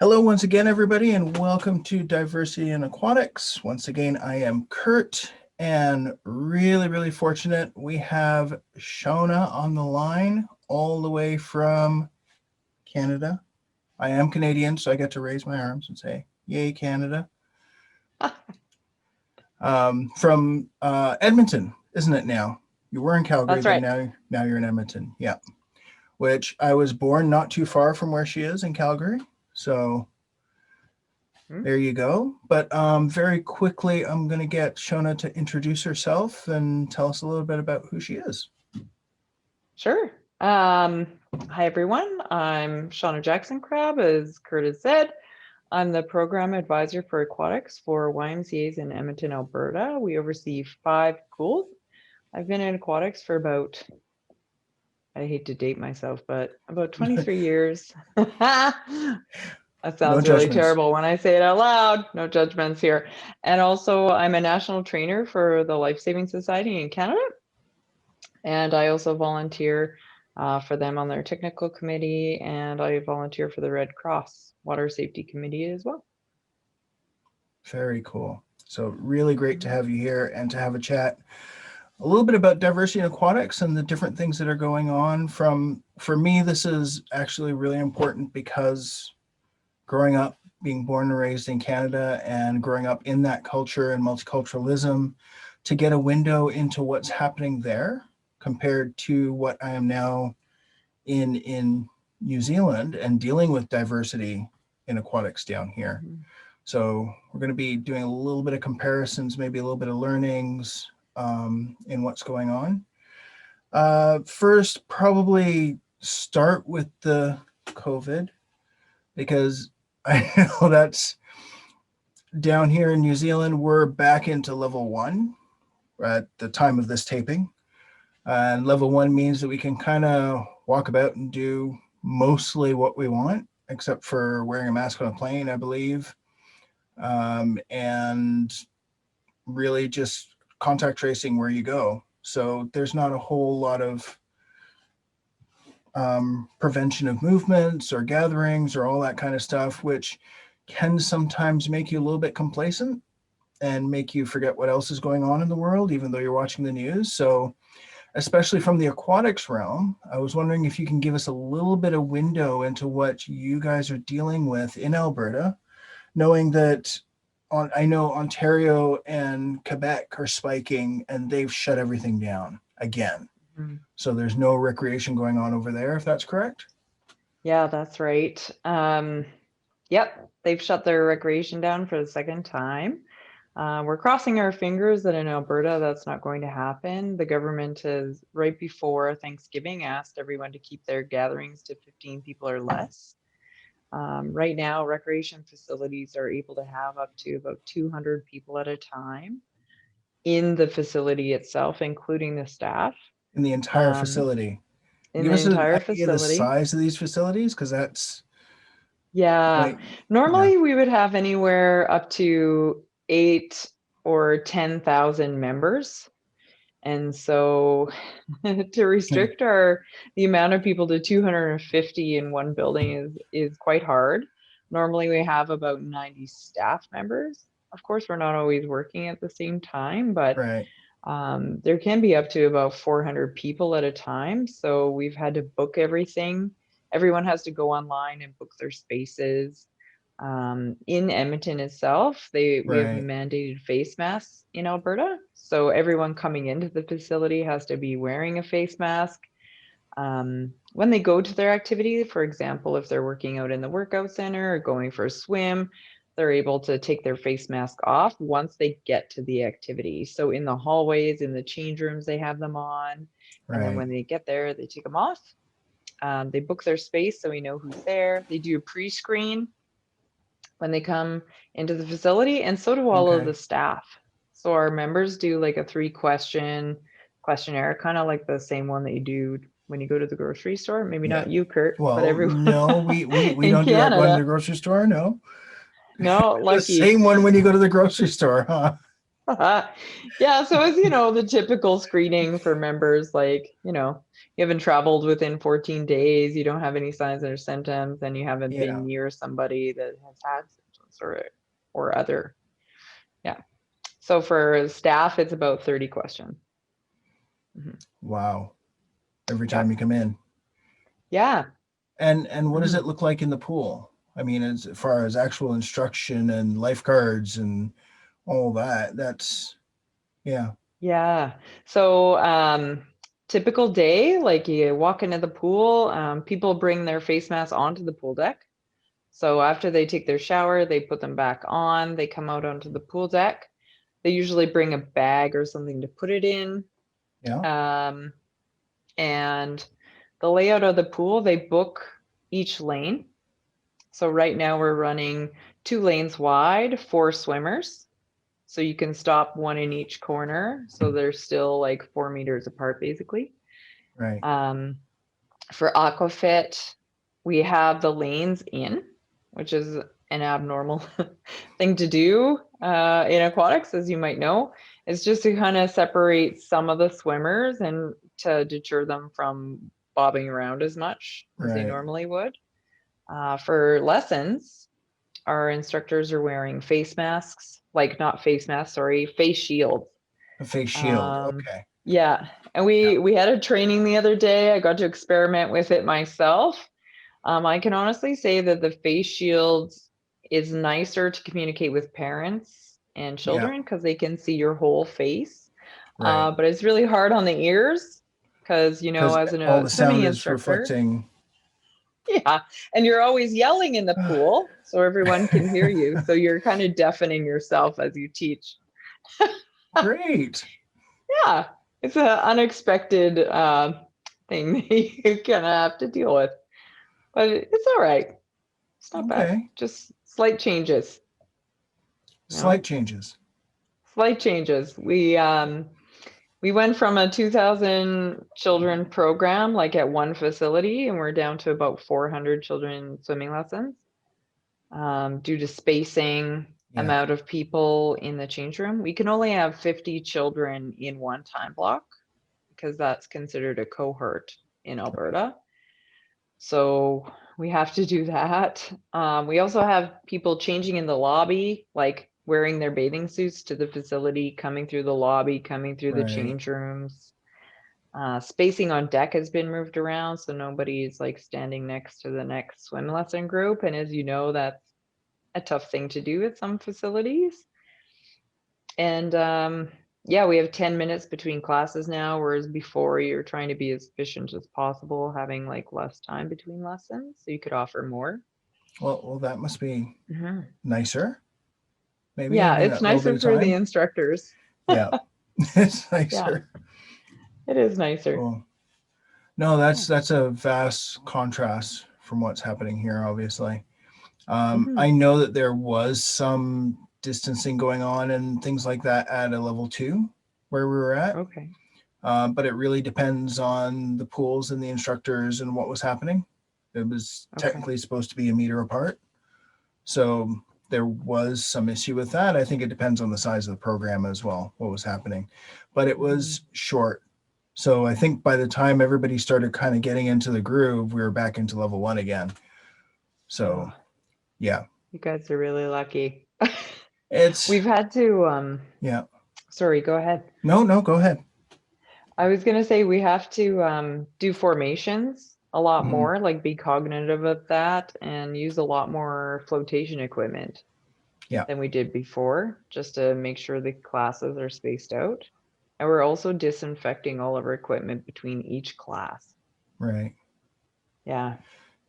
Hello once again, everybody, and welcome to Diversity in Aquatics. Once again, I am Kurt, and really fortunate we have Shauna on the line all the way from Canada. I am Canadian, so I get to raise my arms and say, yay, Canada. From Edmonton, isn't it now? You were in Calgary, That's right. but now you're in Edmonton. Yeah. Which I was born not too far from where she is in Calgary. So there you go. But very quickly, I'm going to get Shauna to introduce herself and tell us a little bit about who she is. Sure. Hi, everyone. I'm Shauna Jackson-Crabb, as Kurt has said. I'm the program advisor for aquatics for YMCAs in Edmonton, Alberta. We oversee 5 pools. I've been in aquatics for about, I hate to date myself, but about 23 years. That sounds really terrible when I say it out loud. No judgments here. And also, I'm a national trainer for the Life Saving Society in Canada. And I also volunteer for them on their technical committee, and I volunteer for the Red Cross Water Safety Committee as well. Very cool. So really great to have you here and to have a chat a little bit about diversity in aquatics and the different things that are going on. For me, this is actually really important because growing up, being born and raised in Canada and growing up in that culture and multiculturalism, to get a window into what's happening there compared to what I am now in New Zealand and dealing with diversity in aquatics down here. So we're going to be doing a little bit of comparisons, maybe a little bit of learnings in what's going on. First, probably start with the COVID, because I know that's down here in New Zealand, we're back into level 1 at the time of this taping. And level 1 means that we can kind of walk about and do mostly what we want, except for wearing a mask on a plane, I believe. And really just contact tracing where you go. So there's not a whole lot of prevention of movements or gatherings or all that kind of stuff, which can sometimes make you a little bit complacent and make you forget what else is going on in the world, even though you're watching the news. So especially from the aquatics realm, I was wondering if you can give us a little bit of window into what you guys are dealing with in Alberta, knowing that I know Ontario and Quebec are spiking and they've shut everything down again. So there's no recreation going on over there, if that's correct? Yeah, that's right. Yep, they've shut their recreation down for the second time. We're crossing our fingers that in Alberta that's not going to happen. The government has, right before Thanksgiving, asked everyone to keep their gatherings to 15 people or less. Right now, recreation facilities are able to have up to about 200 people at a time in the facility itself, including the staff. In the entire facility? In the entire facility. The size of these facilities, because that's... Yeah, normally we would have anywhere up to 8 or 10,000 members. And so to restrict the amount of people to 250 in one building is quite hard. Normally we have about 90 staff members. Of course, we're not always working at the same time, but there can be up to about 400 people at a time. So we've had to book everything. Everyone has to go online and book their spaces. In Edmonton itself, we have mandated face masks in Alberta. So everyone coming into the facility has to be wearing a face mask. When they go to their activity, for example, if they're working out in the workout center or going for a swim, they're able to take their face mask off once they get to the activity. So in the hallways, in the change rooms, they have them on. And then when they get there, they take them off. They book their space so we know who's there. They do a pre-screen when they come into the facility, and so do all of the staff. So our members do like a 3-question questionnaire, kind of like the same one that you do when you go to the grocery store. Maybe not you, Kurt, but everyone. No, we don't do that going to the grocery store. No, lucky. The same one when you go to the grocery store, huh? Yeah, so it's, the typical screening for members, like, you haven't traveled within 14 days, you don't have any signs or symptoms, and you haven't Yeah. been near somebody that has had symptoms or other. Yeah. So for staff, it's about 30 questions. Wow. Every time you come in. Yeah. And what does it look like in the pool? I mean, as far as actual instruction and lifeguards and all that, that's, yeah. Yeah. So typical day, like you walk into the pool, people bring their face masks onto the pool deck. So after they take their shower, they put them back on, they come out onto the pool deck. They usually bring a bag or something to put it in. Yeah. And the layout of the pool, they book each lane. So right now we're running 2 lanes wide, 4 swimmers. So you can stop one in each corner. So they're still like 4 meters apart, basically. Right. For Aquafit, we have the lanes in, which is an abnormal thing to do in aquatics, as you might know. It's just to kind of separate some of the swimmers and to deter them from bobbing around as much as they normally would. For lessons, our instructors are wearing face masks, like not face masks, sorry, face shields. A face shield. Okay. Yeah. And we had a training the other day. I got to experiment with it myself. I can honestly say that the face shield is nicer to communicate with parents and children because they can see your whole face. Right. But it's really hard on the ears because, you know, as all a the swimming sound is instructor, reflecting. yeah, and you're always yelling in the pool so everyone can hear you. So you're kind of deafening yourself as you teach. Great. Yeah, it's an unexpected thing that you kind of have to deal with, but it's all right. It's not bad. Just slight changes. Slight changes. Slight changes. We went from a 2,000 children program, like at one facility, and we're down to about 400 children swimming lessons due to spacing, amount of people in the change room. We can only have 50 children in one time block because that's considered a cohort in Alberta. So we have to do that. We also have people changing in the lobby, like wearing their bathing suits to the facility, coming through the lobby, coming through the change rooms. Spacing on deck has been moved around, so nobody's like standing next to the next swim lesson group. And as you know, that's a tough thing to do at some facilities. And yeah, we have 10 minutes between classes now, whereas before you're trying to be as efficient as possible, having like less time between lessons, so you could offer more. Well, that must be nicer. Maybe yeah, it's nicer for the instructors. Yeah, it's nicer. Yeah. It is nicer. Cool. No, that's a vast contrast from what's happening here, obviously. I know that there was some distancing going on and things like that at a level 2 where we were at. Okay. But it really depends on the pools and the instructors and what was happening. It was technically supposed to be a meter apart. So there was some issue with that. I think it depends on the size of the program as well, what was happening. But it was short. So I think by the time everybody started kind of getting into the groove, we were back into level 1 again. So yeah. You guys are really lucky. We've had to sorry, go ahead. No, go ahead. I was gonna say we have to do formations a lot more, like be cognitive of that and use a lot more flotation equipment than we did before, just to make sure the classes are spaced out. And we're also disinfecting all of our equipment between each class. Right. Yeah.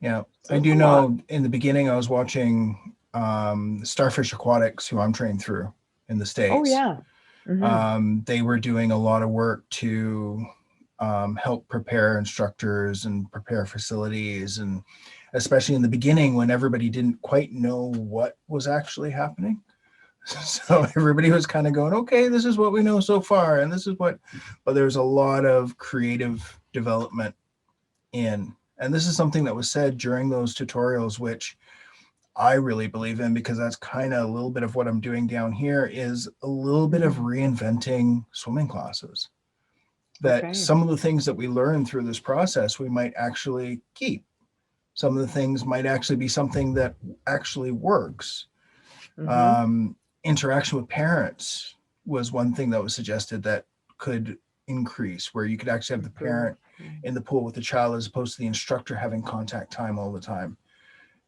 Yeah. So I do know in the beginning I was watching Starfish Aquatics, who I'm trained through in the States. Oh, yeah. They were doing a lot of work to help prepare instructors and prepare facilities, and especially in the beginning when everybody didn't quite know what was actually happening. So everybody was kind of going, okay, this is what we know so far, and this is what, but there's a lot of creative development in, and this is something that was said during those tutorials, which I really believe in, because that's kind of a little bit of what I'm doing down here, is a little bit of reinventing swimming classes. that some of the things that we learn through this process, we might actually keep. Some of the things might actually be something that actually works. Interaction with parents was one thing that was suggested that could increase, where you could actually have the parent in the pool with the child as opposed to the instructor having contact time all the time.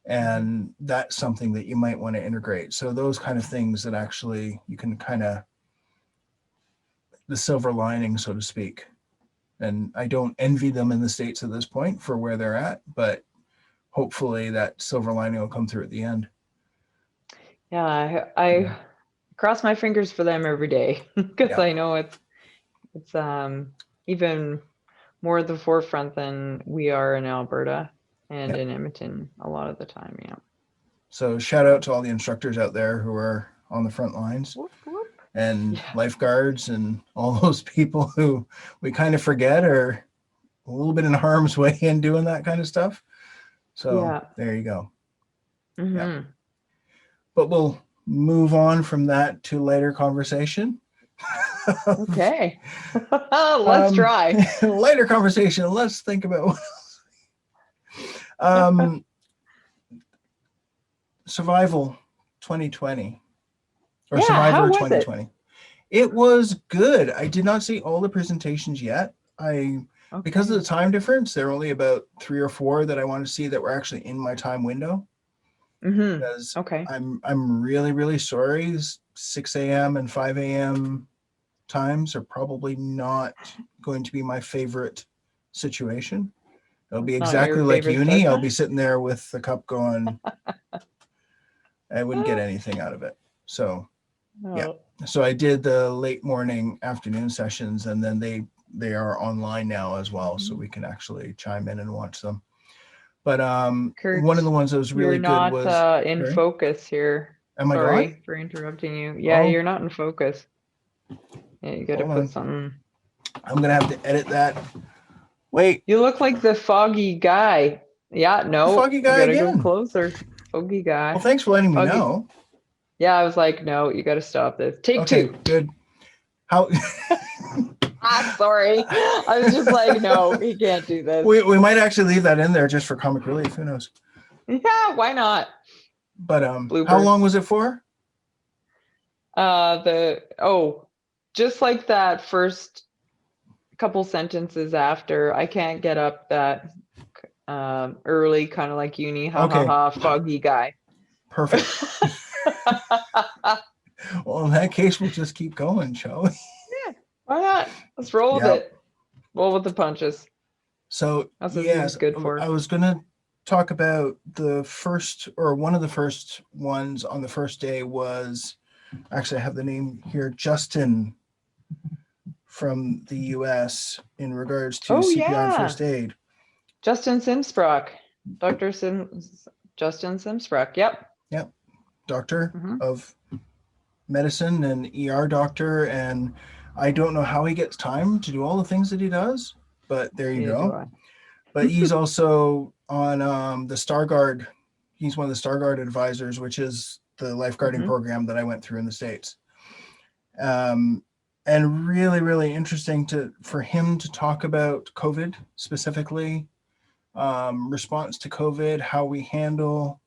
And that's something that you might want to integrate. So those kind of things that actually you can kind of, the silver lining, so to speak. And I don't envy them in the States at this point for where they're at, but hopefully that silver lining will come through at the end. Yeah, I cross my fingers for them every day, because I know it's even more at the forefront than we are in Alberta and in Edmonton a lot of the time. Yeah. So shout out to all the instructors out there who are on the front lines. Whoop, whoop. And lifeguards and all those people who we kind of forget are a little bit in harm's way in doing that kind of stuff. So there you go. Yeah. But we'll move on from that to lighter conversation. Okay. Let's try. Lighter conversation. Let's think about what else. Survival 2020. Or Survivor 2020. It was good. I did not see all the presentations yet. Because of the time difference, there are only about 3 or 4 that I want to see that were actually in my time window. Because I'm really, really sorry. 6 a.m. and 5 a.m. times are probably not going to be my favorite situation. It'll be exactly like uni. I'll be sitting there with the cup going, I wouldn't get anything out of it. So so I did the late morning afternoon sessions, and then they are online now as well, so we can actually chime in and watch them. But Kurt, one of the ones that was really good was in focus here. Am I Sorry gone? for interrupting you. Yeah, you're not in focus. Yeah, you got to put something. I'm gonna have to edit that. Wait. You look like the foggy guy. Yeah, no. Foggy guy you gotta again. go closer. Foggy guy. Well, thanks for letting me know. Yeah, I was like, no, you got to stop this. Take 2. Good. How? Sorry. I was just like, no, he can't do this. We might actually leave that in there just for comic relief. Who knows? Yeah, why not? But how long was it for? Just like that first couple sentences after. I can't get up that early, kind of like uni, foggy guy. Perfect. Well, in that case, we'll just keep going, shall we? Yeah, why not? Let's roll with it. Roll with the punches. So that's what it's good for. I was gonna talk about the first, or one of the first ones on the first day was, actually I have the name here, Justin from the US in regards to CPR First Aid. Justin Simsbrock. Justin Simsbrock. Yep. Doctor of medicine and ER doctor, and I don't know how he gets time to do all the things that he does, but there you go. But he's also on the Starguard. He's one of the Starguard advisors, which is the lifeguarding program that I went through in the States. And really, really interesting for him to talk about COVID specifically, response to COVID, how we handle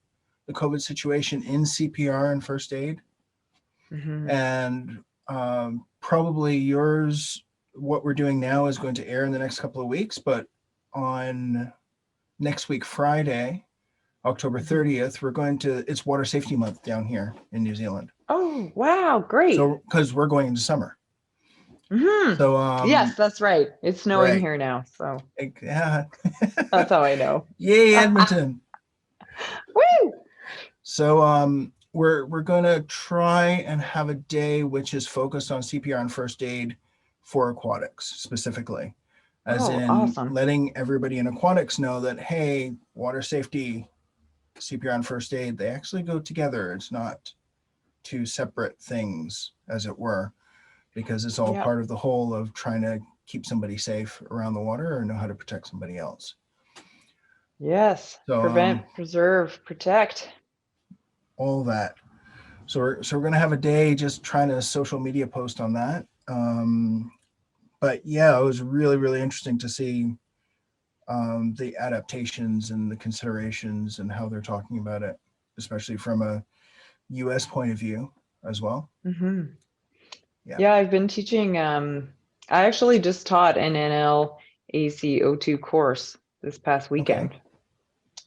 the COVID situation in CPR and first aid. And probably yours, what we're doing now is going to air in the next couple of weeks, but on next week, Friday, October 30th, it's Water Safety Month down here in New Zealand. Oh, wow. Great. So, because we're going into summer. So, yes, that's right. It's snowing here now. So, yeah. That's how I know. Yay, Edmonton. Woo! So, we're going to try and have a day which is focused on CPR and first aid for aquatics specifically, as in letting everybody in aquatics know that, hey, water safety, CPR and first aid, they actually go together. It's not 2 separate things, as it were, because it's all part of the whole of trying to keep somebody safe around the water or know how to protect somebody else. Yes. So, prevent, preserve, protect. All that. So we're going to have a day just trying to social media post on that. But yeah, it was really, really interesting to see the adaptations and the considerations and how they're talking about it, especially from a US point of view as well. Hmm. Yeah. Yeah, I've been teaching. I actually just taught an NLACO2 course this past Okay. weekend,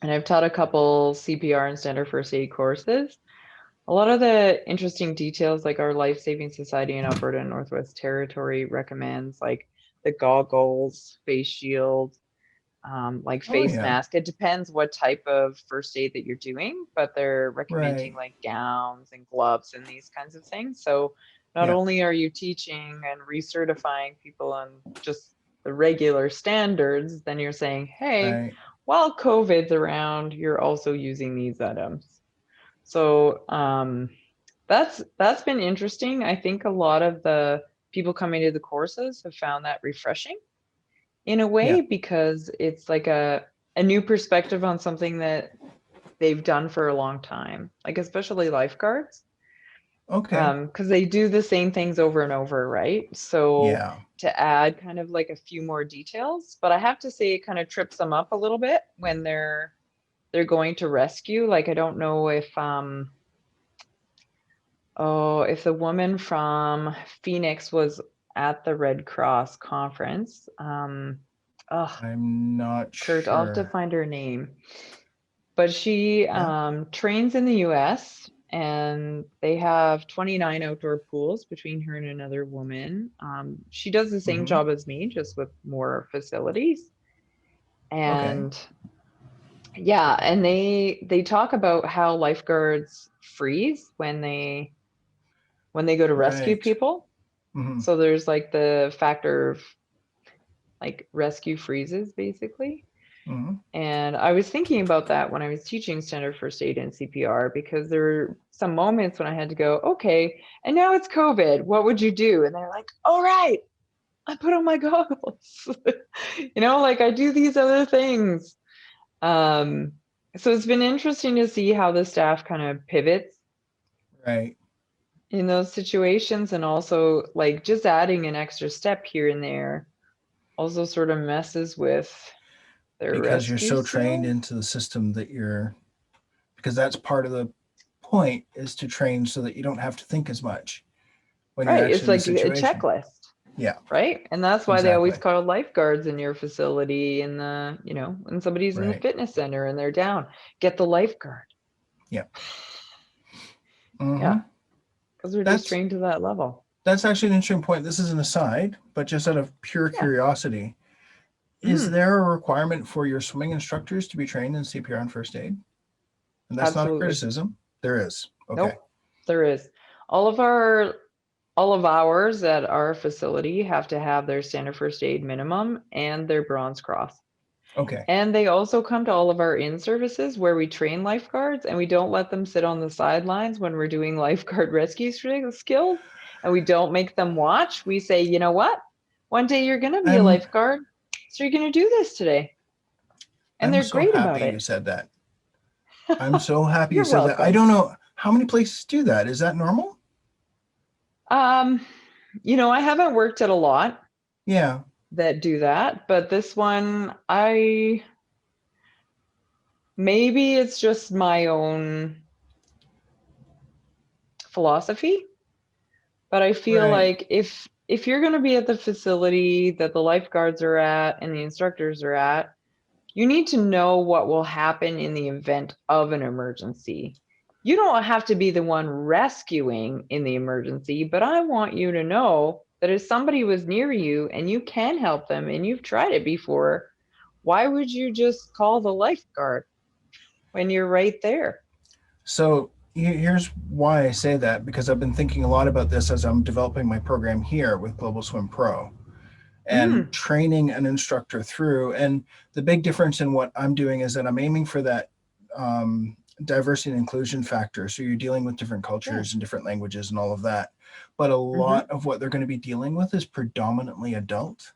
and I've taught a couple CPR and Standard First Aid courses. A lot of the interesting details, like our Life Saving Society in Alberta and Northwest Territory recommends, like the goggles, face shield, like Oh, face yeah. mask. It depends what type of first aid that you're doing, but they're recommending Right. like gowns and gloves and these kinds of things. So not Yeah. only are you teaching and recertifying people on just the regular standards, then you're saying, hey, Right. while COVID's around, you're also using these items. So that's been interesting. I think a lot of the people coming to the courses have found that refreshing in a Yeah. way, because it's like a new perspective on something that they've done for a long time, like especially lifeguards, Okay. because they do the same things over and over, right? So Yeah. to add kind of like a few more details, but I have to say it kind of trips them up a little bit when they're going to rescue. Like I don't know if the woman from Phoenix was at the Red Cross conference. Oh, I'm not Kurt, I'll have to sure. find her name. But she Yeah. trains in the US, and they have 29 outdoor pools between her and another woman. She does the same Mm-hmm. job as me, just with more facilities. Okay. And yeah, and they talk about how lifeguards freeze when they go to rescue Right. people. Mm-hmm. So there's like the factor of like rescue freezes basically. Mm-hmm. And I was thinking about that when I was teaching standard first aid and CPR, because there were some moments when I had to go, okay, and now it's COVID, what would you do? And they're like, all right, I put on my goggles. Like I do these other things. Um, so it's been interesting to see how the staff kind of pivots Right. in those situations, and also like just adding an extra step here and there also sort of messes with their Because you're rescue so trained skills. into the system that because that's part of the point is to train so that you don't have to think as much when you're Right. It's actually in the like a situation. checklist, Yeah. right? And that's why they always Exactly. call lifeguards in your facility in when somebody's in the Right. fitness center and they're down, get the lifeguard. Yeah. Mm-hmm. Yeah, because we're just That's trained to that level. that's actually an interesting point. This is an aside, but just out of pure Yeah. curiosity, is Mm, there a requirement for your swimming instructors to be trained in CPR and first aid? And that's not a absolutely. criticism. There is. Okay. Nope. There is. All of our all of ours at our facility have to have their standard first aid minimum and their bronze cross. Okay. And they also come to all of our in services where we train lifeguards, and we don't let them sit on the sidelines when we're doing lifeguard rescue skills, and we don't make them watch. We say, you know what? One day you're going to be a I'm lifeguard, so you're going to do this today. And I'm they're so great about happy you it. said that. I'm so happy you You're said that. I welcome. don't know how many places do that. Is that normal? Um, I haven't worked at a lot Yeah. that do that, but this one, maybe it's just my own philosophy. But I feel Right. like if you're going to be at the facility that the lifeguards are at and the instructors are at, you need to know what will happen in the event of an emergency. You don't have to be the one rescuing in the emergency, but I want you to know that if somebody was near you and you can help them and you've tried it before, why would you just call the lifeguard when you're right there? So here's why I say that, because I've been thinking a lot about this as I'm developing my program here with Global Swim Pro and Mm, training an instructor through. And the big difference in what I'm doing is that I'm aiming for that diversity and inclusion factor. So you're dealing with different yeah. cultures and different languages and all of that. But a Hmm. lot of what they're going to be dealing with is predominantly adult.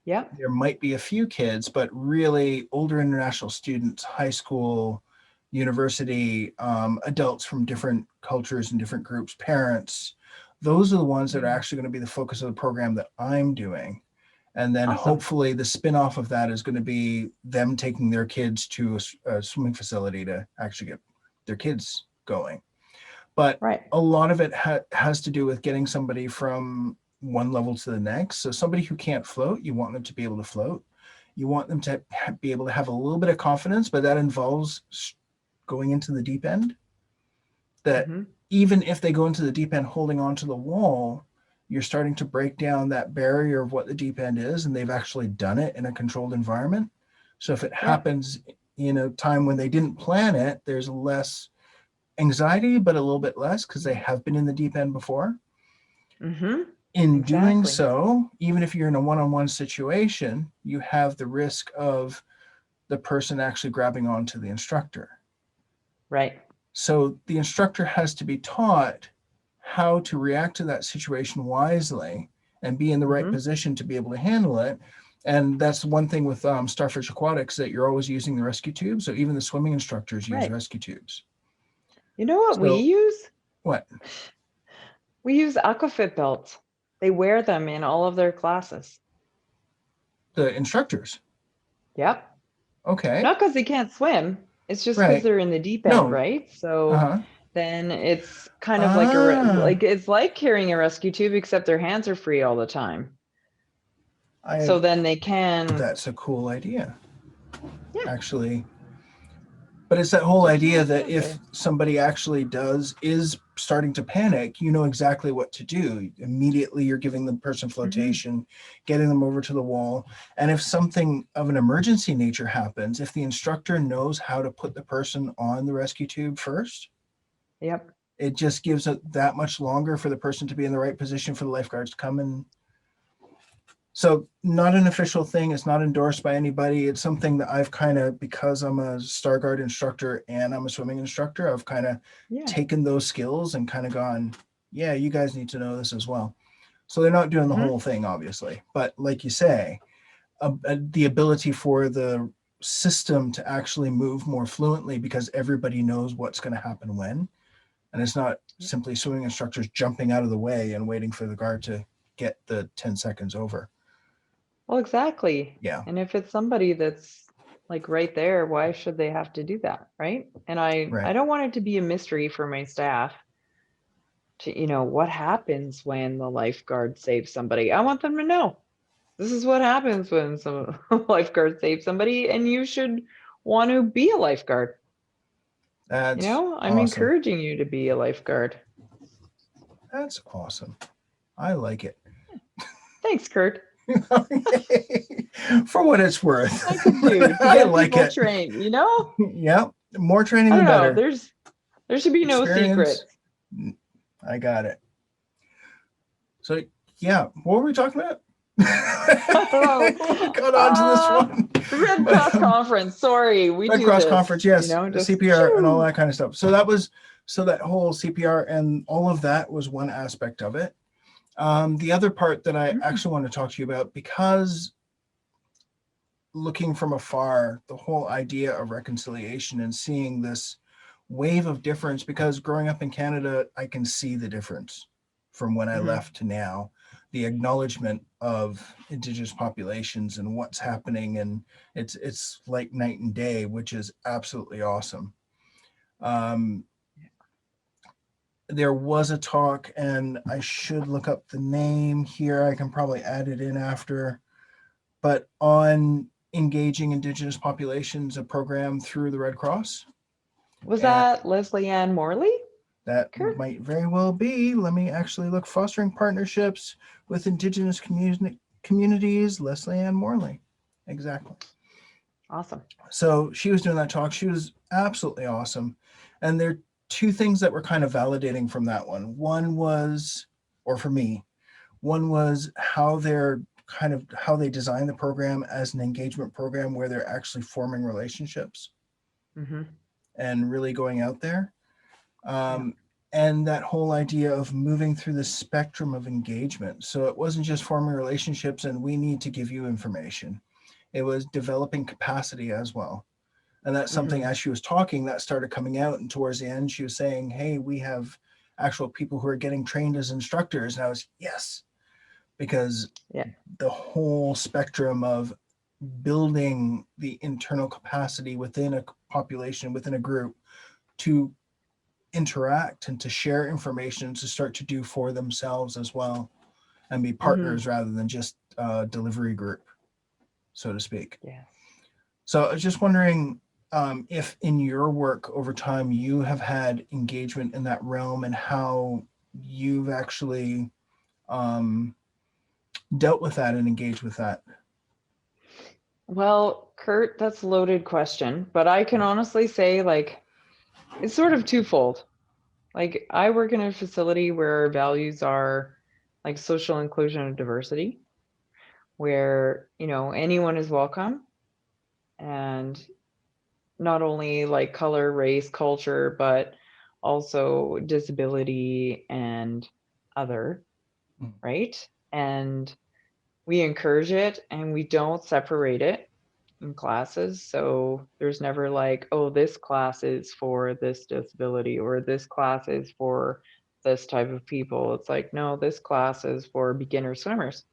Yeah. There might be a few kids, but really older international students, high school, university, adults from different cultures and different groups, parents, those are the ones that are actually going to be the focus of the program that I'm doing. And then hopefully the spin-off of that is going to be them taking their kids to a swimming facility to actually get their kids going. But a lot of it has to do with getting somebody from one level to the next. So somebody who can't float, you want them to be able to float. You want them to be able to have a little bit of confidence, but that involves going into the deep end. That even if they go into the deep end holding onto the wall, you're starting to break down that barrier of what the deep end is, and they've actually done it in a controlled environment. So if it happens in a time when they didn't plan it, there's less anxiety, but a little bit less because they have been in the deep end before. In doing so, even if you're in a one-on-one situation, you have the risk of the person actually grabbing onto the instructor. Right. So the instructor has to be taught how to react to that situation wisely and be in the right position to be able to handle it. And that's one thing with Starfish Aquatics, that you're always using the rescue tube. So even the swimming instructors use rescue tubes. You know what we use? What? We use Aquafit belts. They wear them in all of their classes. The instructors? Yep. Okay. Not because they can't swim. It's just because they're in the deep end, right? So then it's kind of like it's like carrying a rescue tube, except their hands are free all the time. So then they can. That's a cool idea. Yeah. Actually. But it's that whole idea that if somebody actually is starting to panic, you know exactly what to do. Immediately you're giving the person flotation, getting them over to the wall. And if something of an emergency nature happens, if the instructor knows how to put the person on the rescue tube first, it just gives it that much longer for the person to be in the right position for the lifeguards to come in. So not an official thing. It's not endorsed by anybody. It's something that I've kind of, because I'm a Starguard instructor and I'm a swimming instructor, I've kind of taken those skills and kind of gone, yeah, you guys need to know this as well. So they're not doing the whole thing, obviously. But like you say, the ability for the system to actually move more fluently because everybody knows what's going to happen when. And it's not simply swimming instructors jumping out of the way and waiting for the guard to get the 10 seconds over. Well, exactly. Yeah. And if it's somebody that's like right there, why should they have to do that? Right. And I don't want it to be a mystery for my staff to, what happens when the lifeguard saves somebody. I want them to know this is what happens when some lifeguard saves somebody, and you should want to be a lifeguard. That's I'm encouraging you to be a lifeguard. That's awesome. I like it. Thanks, Kurt. For what it's worth. I could do to I get like people it. trained, Yep. More training the better. There should be no secrets. I got it. So yeah, what were we talking about? Got on to this one. Red Cross Conference. Sorry, Red Cross Conference. Yes, the CPR and all that kind of stuff. So that whole CPR and all of that was one aspect of it. The other part that I actually want to talk to you about, because looking from afar, the whole idea of reconciliation and seeing this wave of difference, because growing up in Canada, I can see the difference from when I left to now, the acknowledgement of Indigenous populations and what's happening. And it's like night and day, which is absolutely awesome. There was a talk, and I should look up the name here. I can probably add it in after, but on engaging Indigenous populations, a program through the Red Cross. Was that Leslie Ann Morley? That might very well be. Let me actually look. Fostering partnerships with Indigenous communities, Leslie Ann Morley. Exactly. Awesome. So she was doing that talk. She was absolutely awesome. And there are two things that were kind of validating from that one. One was, or for me, one was how they design the program as an engagement program where they're actually forming relationships and really going out there. And that whole idea of moving through the spectrum of engagement. So it wasn't just forming relationships and we need to give you information. It was developing capacity as well. And that's something, as she was talking, that started coming out. And towards the end, she was saying, hey, we have actual people who are getting trained as instructors. And I was, yes, because the whole spectrum of building the internal capacity within a population, within a group, to interact and to share information, to start to do for themselves as well, and be partners rather than just a delivery group, so to speak. Yes. So I was just wondering if in your work over time you have had engagement in that realm, and how you've actually dealt with that and engaged with that. Well, Kurt, that's a loaded question, but I can honestly say, like, it's sort of twofold. Like, I work in a facility where our values are like social inclusion and diversity, where, you know, anyone is welcome, and not only like color, race, culture, but also disability and other, right? And we encourage it, and we don't separate it in classes. So there's never like, oh, this class is for this disability, or this class is for this type of people. It's like, no, this class is for beginner swimmers.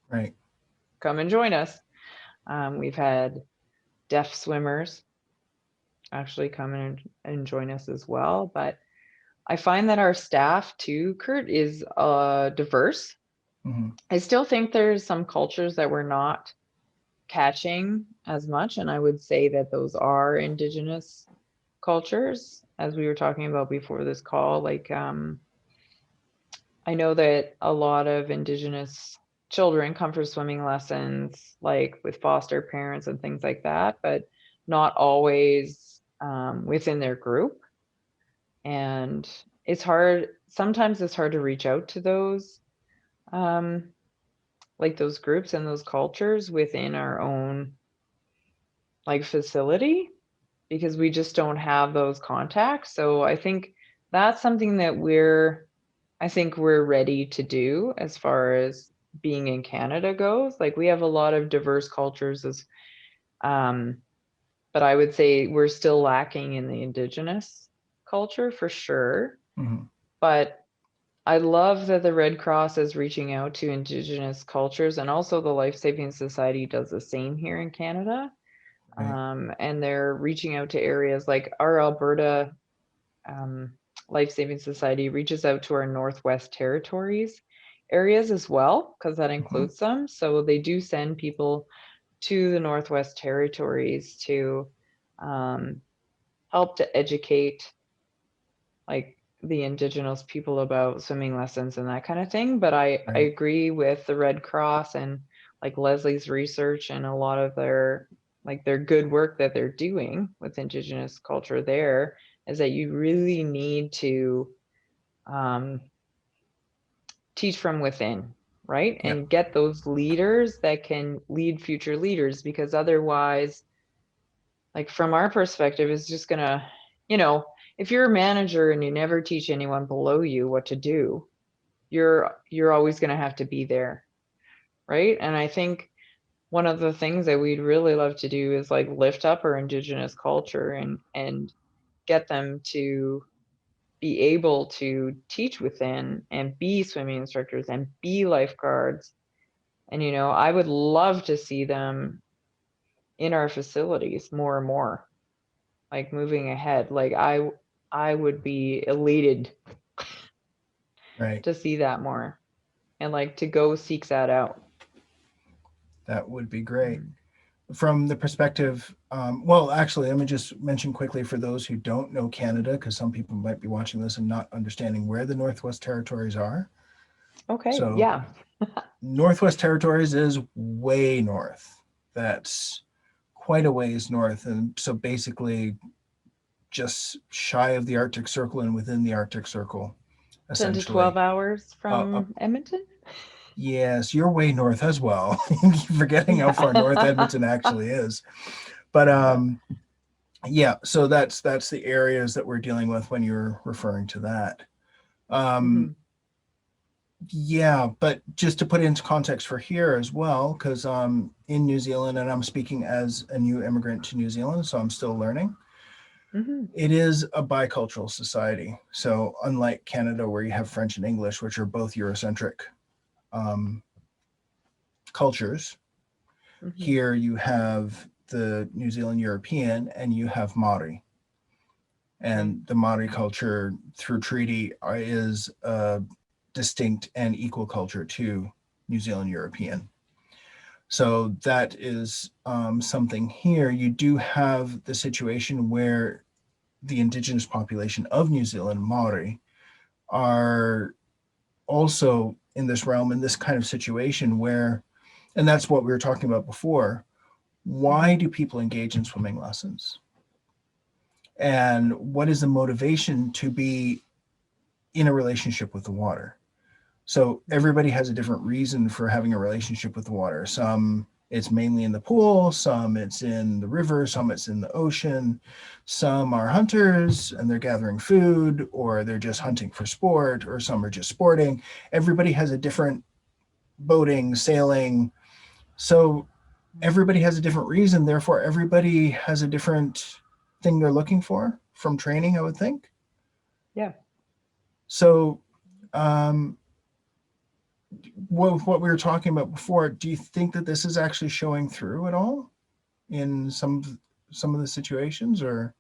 Right. Come and join us. We've had deaf swimmers actually come in and join us as well. But I find that our staff too, Kurt, is diverse. I still think there's some cultures that we're not catching as much, and I would say that those are indigenous cultures, as we were talking about before this call. Like, I know that a lot of indigenous children come for swimming lessons, like with foster parents and things like that, but not always within their group. And it's hard, sometimes it's hard to reach out to those like those groups and those cultures within our own like facility, because we just don't have those contacts. So I think that's something that I think we're ready to do as far as being in Canada goes. Like, we have a lot of diverse cultures as but I would say we're still lacking in the indigenous culture for sure. But I love that the Red Cross is reaching out to indigenous cultures, and also the Life Saving Society does the same here in Canada. Right. And they're reaching out to areas like our Alberta Life Saving Society reaches out to our Northwest Territories areas as well, because that includes them. So they do send people to the Northwest Territories to help to educate like the indigenous people about swimming lessons and that kind of thing. But I agree with the Red Cross and like Leslie's research and a lot of their good work that they're doing with indigenous culture there, is that you really need to teach from within, right? And get those leaders that can lead future leaders, because otherwise, like from our perspective, it's just gonna, you know, if you're a manager and you never teach anyone below you what to do, you're always going to have to be there, right? And I think one of the things that we'd really love to do is like lift up our indigenous culture and get them to be able to teach within and be swimming instructors and be lifeguards. And, you know, I would love to see them in our facilities more and more, like moving ahead. Like I would be elated to see that more, and like to go seek that out. That would be great. From the perspective, well, actually, let me just mention quickly for those who don't know Canada, because some people might be watching this and not understanding where the Northwest Territories are. Okay, so, yeah. Northwest Territories is way north. That's quite a ways north. And so basically just shy of the Arctic Circle and within the Arctic Circle. 10 to 12 hours from Edmonton? Yes, you're way north as well. Forgetting how far north Edmonton actually is. But so that's the areas that we're dealing with when you're referring to that. Yeah, but just to put it into context for here as well, because in New Zealand, and I'm speaking as a new immigrant to New Zealand, so I'm still learning. It is a bicultural society. So unlike Canada, where you have French and English, which are both Eurocentric cultures, here you have the New Zealand European and you have Maori. And the Maori culture through treaty is a distinct and equal culture to New Zealand European. So that is something here. You do have the situation where the indigenous population of New Zealand, Maori, are also in this realm, in this kind of situation where, and that's what we were talking about before, why do people engage in swimming lessons? And what is the motivation to be in a relationship with the water? So everybody has a different reason for having a relationship with the water. Some it's mainly in the pool, some it's in the river, some it's in the ocean. Some are hunters and they're gathering food, or they're just hunting for sport, or some are just sporting. Everybody has a different boating, sailing. So everybody has a different reason. Therefore, everybody has a different thing they're looking for from training, I would think. Yeah. So what we were talking about before, do you think that this is actually showing through at all in some of the situations, or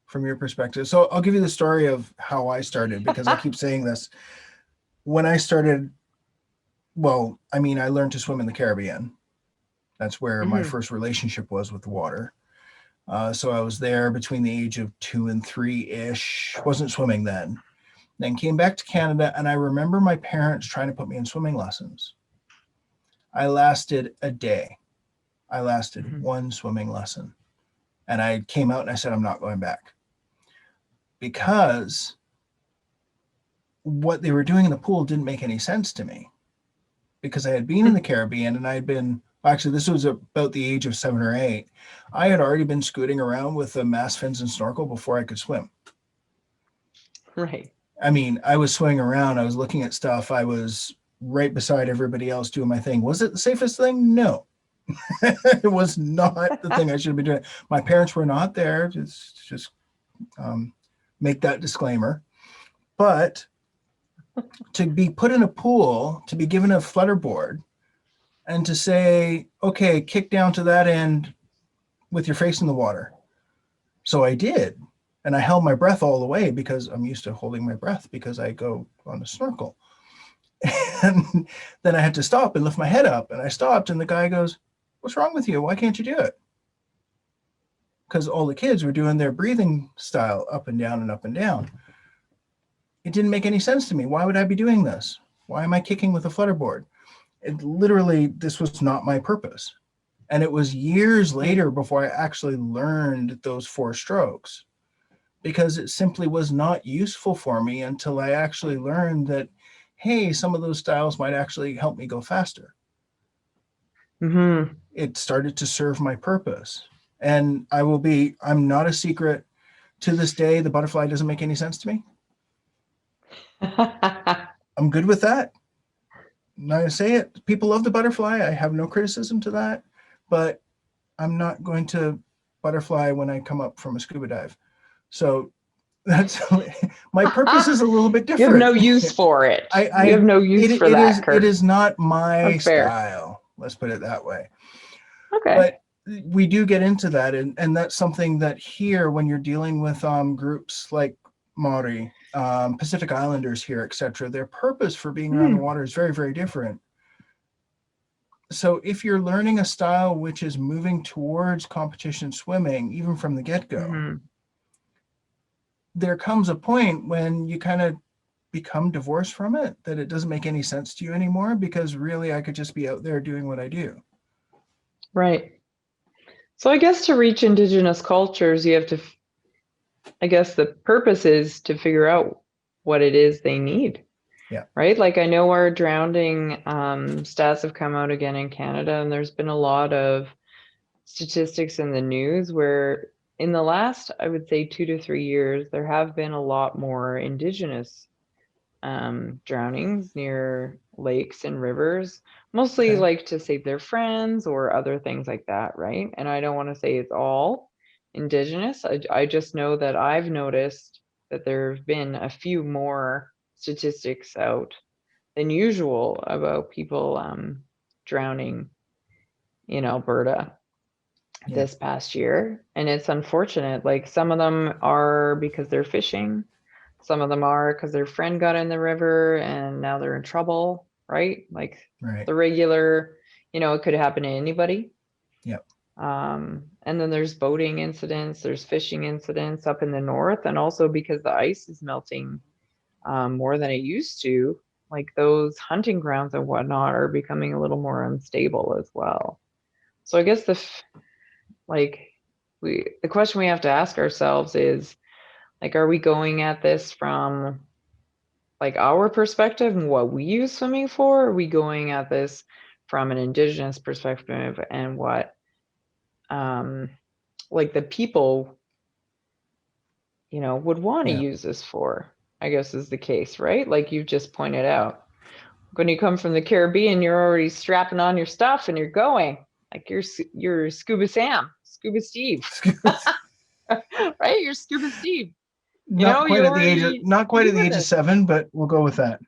from your perspective? So I'll give you the story of how I started, because I keep saying this. When I started, well, I mean, I learned to swim in the Caribbean. That's where my first relationship was with the water. So I was there between the age of 2 and 3-ish, wasn't swimming then came back to Canada, and I remember my parents trying to put me in swimming lessons. I lasted a day. I lasted one swimming lesson. And I came out and I said, I'm not going back. Because what they were doing in the pool didn't make any sense to me. Because I had been in the Caribbean, and I had been, actually, this was about the age of 7 or 8. I had already been scooting around with the mast fins and snorkel before I could swim. Right. I mean, I was swimming around, I was looking at stuff, I was right beside everybody else doing my thing. Was it the safest thing? No. It was not the thing I should have been doing. My parents were not there. Just make that disclaimer. But to be put in a pool, to be given a flutter board, and to say, okay, kick down to that end with your face in the water. So I did. And I held my breath all the way, because I'm used to holding my breath because I go on a snorkel. And then I had to stop and lift my head up, and I stopped, and the guy goes, what's wrong with you? Why can't you do it? Because all the kids were doing their breathing style, up and down and up and down. It didn't make any sense to me. Why would I be doing this? Why am I kicking with a flutterboard? It literally, this was not my purpose. And it was years later before I actually learned those 4 strokes, because it simply was not useful for me until I actually learned that, hey, some of those styles might actually help me go faster. It started to serve my purpose. And I'm not a secret. To this day, the butterfly doesn't make any sense to me. I'm good with that. I'm not going to say it. People love the butterfly. I have no criticism to that. But I'm not going to butterfly when I come up from a scuba dive. So that's my purpose is a little bit different. You have no use for it. You have no use for that, Kurt. It is not my style. Let's put it that way. Okay. But we do get into that, and that's something that here, when you're dealing with groups like Maori, Pacific Islanders here, etc., their purpose for being around the water is very, very different. So if you're learning a style which is moving towards competition swimming, even from the get-go, there comes a point when you kind of become divorced from it, that it doesn't make any sense to you anymore, because really I could just be out there doing what I do. Right. So I guess to reach indigenous cultures, you have to, I guess the purpose is to figure out what it is they need. Yeah. Right. Like I know our drowning stats have come out again in Canada, and there's been a lot of statistics in the news where in the last, I would say 2 to 3 years, there have been a lot more indigenous drownings near lakes and rivers, mostly like to save their friends or other things like that, right? And I don't want to say it's all indigenous. I just know that I've noticed that there have been a few more statistics out than usual about people drowning in Alberta this past year. And it's unfortunate. Like, some of them are because they're fishing. Some of them are because their friend got in the river and now they're in trouble, right? Like the regular, it could happen to anybody. Yep. And then there's boating incidents, there's fishing incidents up in the north, and also because the ice is melting more than it used to, like those hunting grounds and whatnot are becoming a little more unstable as well. So I guess the question we have to ask ourselves is, like, are we going at this from like our perspective and what we use swimming for? Or are we going at this from an indigenous perspective and what like the people would want to use this for, I guess, is the case, right? Like you've just pointed out, when you come from the Caribbean, you're already strapping on your stuff and you're going, like you're scuba Steve. Right? You're scuba Steve. Not quite at the age of 7, but we'll go with that.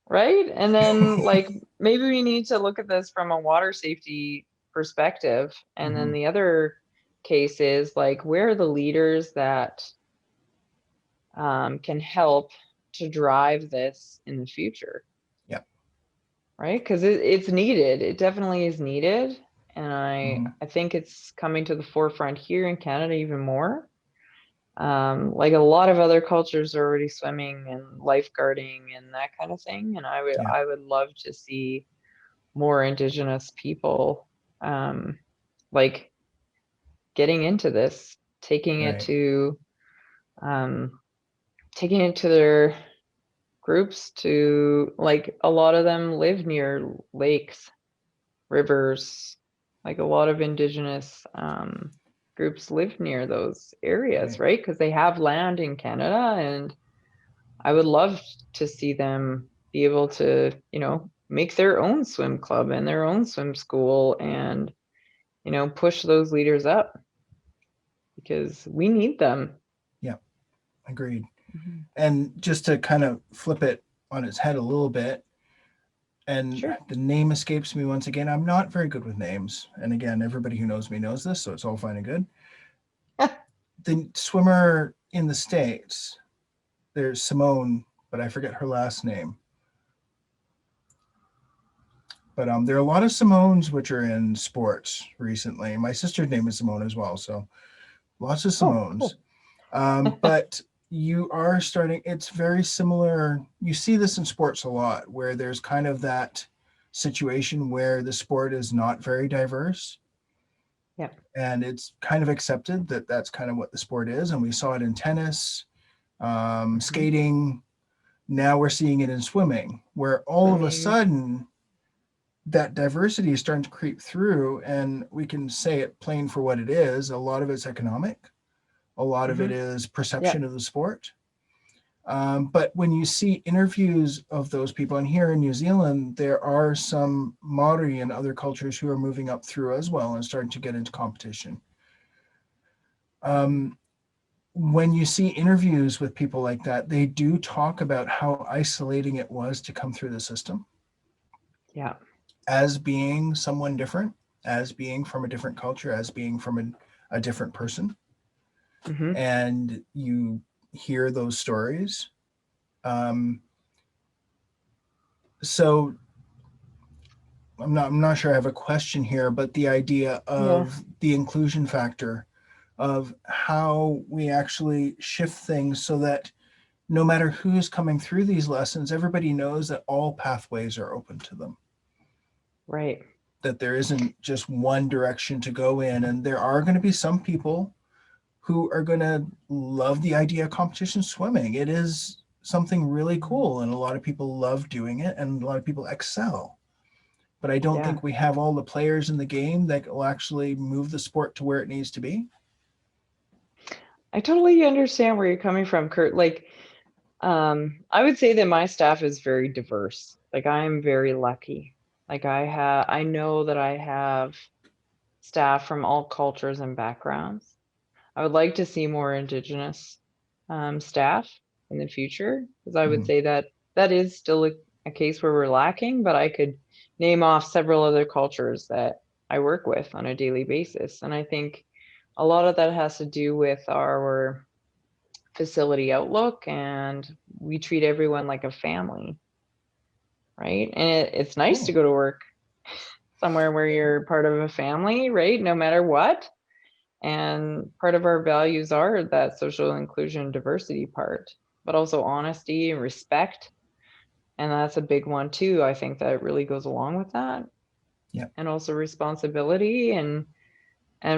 Right? And then like maybe we need to look at this from a water safety perspective. And then the other case is, like, where are the leaders that can help to drive this in the future? Yeah. Right? Because it's needed. It definitely is needed. And I think it's coming to the forefront here in Canada even more. Like a lot of other cultures are already swimming and lifeguarding and that kind of thing. And I would love to see more indigenous people like getting into this, taking it to their groups. To, like, a lot of them live near lakes, rivers. Like a lot of indigenous groups live near those areas, right? Because they have land in Canada, and I would love to see them be able to, make their own swim club and their own swim school, and, push those leaders up, because we need them. Yeah, agreed. And just to kind of flip it on its head a little bit, and the name escapes me once again. I'm not very good with names. And again, everybody who knows me knows this, so it's all fine and good. The swimmer in the States, there's Simone, but I forget her last name. But there are a lot of Simones which are in sports recently. My sister's name is Simone as well, so lots of Simones. Cool. But you are starting, it's very similar. You see this in sports a lot, where there's kind of that situation where the sport is not very diverse. Yeah. And it's kind of accepted that that's kind of what the sport is. And we saw it in tennis, skating. Now we're seeing it in swimming, where all of a sudden that diversity is starting to creep through, and we can say it plain for what it is. A lot of it's economic. A lot of it is perception of the sport. But when you see interviews of those people, and here in New Zealand, there are some Maori and other cultures who are moving up through as well and starting to get into competition. When you see interviews with people like that, they do talk about how isolating it was to come through the system. Yeah. As being someone different, as being from a different culture, as being from a different person. And you hear those stories. So I'm not sure I have a question here, but the idea of the inclusion factor, of how we actually shift things so that no matter who's coming through these lessons, everybody knows that all pathways are open to them. Right. That there isn't just one direction to go in. And there are going to be some people who are going to love the idea of competition swimming. It is something really cool, and a lot of people love doing it, and a lot of people excel. But I don't think we have all the players in the game that will actually move the sport to where it needs to be. I totally understand where you're coming from, Kurt. Like, I would say that my staff is very diverse. Like, I'm very lucky. Like, I know that I have staff from all cultures and backgrounds. I would like to see more indigenous staff in the future, because I would say that that is still a case where we're lacking, but I could name off several other cultures that I work with on a daily basis. And I think a lot of that has to do with our facility outlook, and we treat everyone like a family, right? And it's nice to go to work somewhere where you're part of a family, right? No matter what. And part of our values are that social inclusion, diversity part, but also honesty and respect. And that's a big one too. I think that really goes along with that. Yeah. And also responsibility, and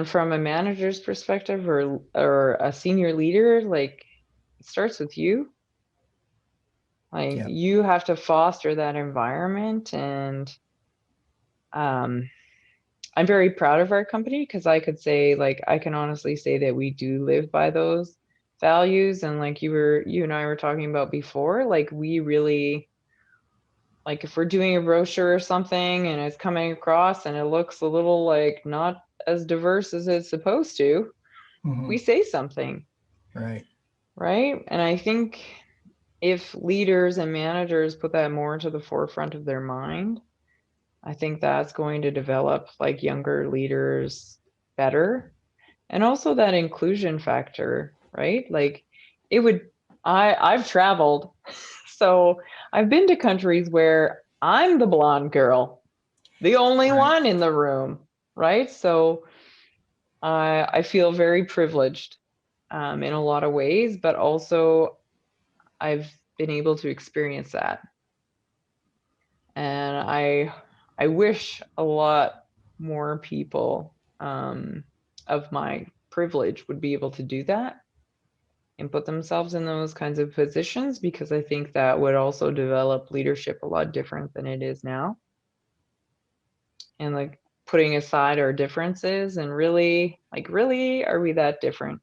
from a manager's perspective, or a senior leader, like, it starts with you. Like, you have to foster that environment. And I'm very proud of our company, because I could say, like, I can honestly say that we do live by those values. And like you and I were talking about before, like, we really, like, if we're doing a brochure or something and it's coming across and it looks a little like not as diverse as it's supposed to, we say something. Right. And I think if leaders and managers put that more into the forefront of their mind, I think that's going to develop, like, younger leaders better. And also that inclusion factor, right? Like, I've traveled, so I've been to countries where I'm the blonde girl, the only one in the room, right? So I feel very privileged in a lot of ways, but also I've been able to experience that. And I wish a lot more people of my privilege would be able to do that and put themselves in those kinds of positions, because I think that would also develop leadership a lot different than it is now. And, like, putting aside our differences and really, like, really, are we that different?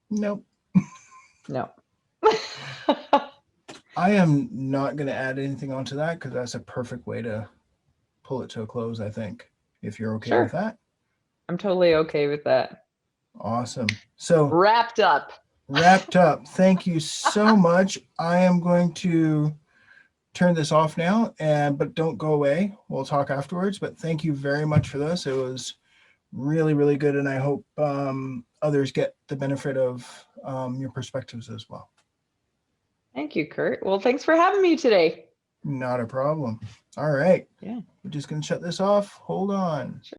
Nope. No. I am not going to add anything onto that, because that's a perfect way to pull it to a close, I think, if you're okay with that. I'm totally okay with that. Awesome. So wrapped up. Thank you so much. I am going to turn this off now, but don't go away. We'll talk afterwards. But thank you very much for this. It was really, really good. And I hope others get the benefit of your perspectives as well. Thank you, Kurt. Well, thanks for having me today. Not a problem. All right. Yeah. We're just going to shut this off. Hold on. Sure.